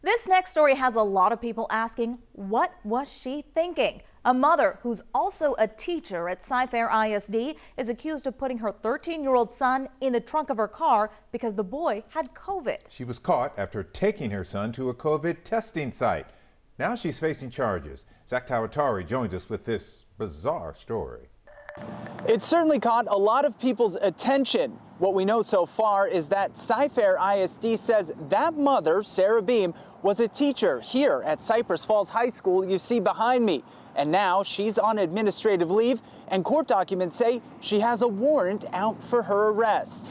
This next story has a lot of people asking, what was she thinking? A mother who's also a teacher at CFISD is accused of putting her 13-year-old son in the trunk of her car because the boy had COVID. She was caught after taking her son to a COVID testing site. Now she's facing charges. Zach Tawatari joins us with this bizarre story. It certainly caught a lot of people's attention. What we know so far is that CFISD says that mother, Sarah Beam, was a teacher here at Cypress Falls High School you see behind me. And now she's on administrative leave, and court documents say she has a warrant out for her arrest.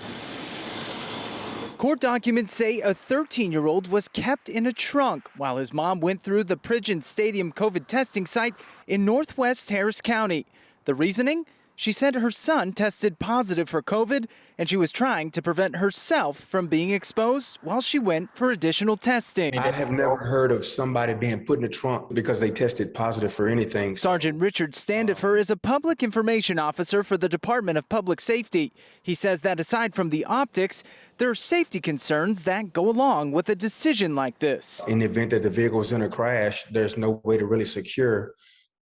Court documents say a 13-year-old was kept in a trunk while his mom went through the Pridgeon Stadium COVID testing site in northwest Harris County. The reasoning? She said her son tested positive for COVID and she was trying to prevent herself from being exposed while she went for additional testing. I have never heard of somebody being put in the trunk because they tested positive for anything. Sergeant Richard Standifer is a public information officer for the Department of Public Safety. He says that aside from the optics, there are safety concerns that go along with a decision like this. In the event that the vehicle is in a crash, there's no way to really secure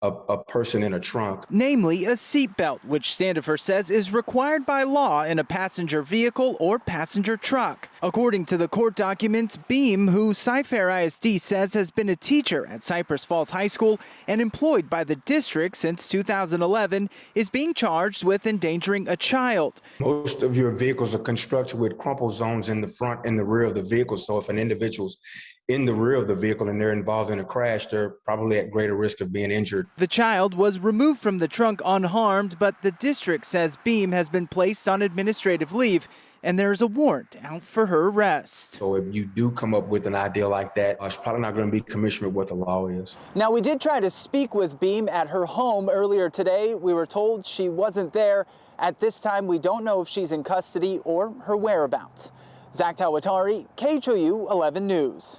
a person in a trunk. Namely, a seatbelt, which Standifer says is required by law in a passenger vehicle or passenger truck. According to the court documents, Beam, who CFISD says has been a teacher at Cypress Falls High School and employed by the district since 2011, is being charged with endangering a child. Most of your vehicles are constructed with crumple zones in the front and the rear of the vehicle. So if an individual's in the rear of the vehicle and they're involved in a crash, they're probably at greater risk of being injured. The child was removed from the trunk unharmed, but the district says Beam has been placed on administrative leave and there is a warrant out for her arrest. So if you do come up with an idea like that, it's probably not going to be commissioned with what the law is. Now, we did try to speak with Beam at her home earlier today. We were told she wasn't there. At this time, we don't know if she's in custody or her whereabouts. Zach Tawatari, KHOU 11 News.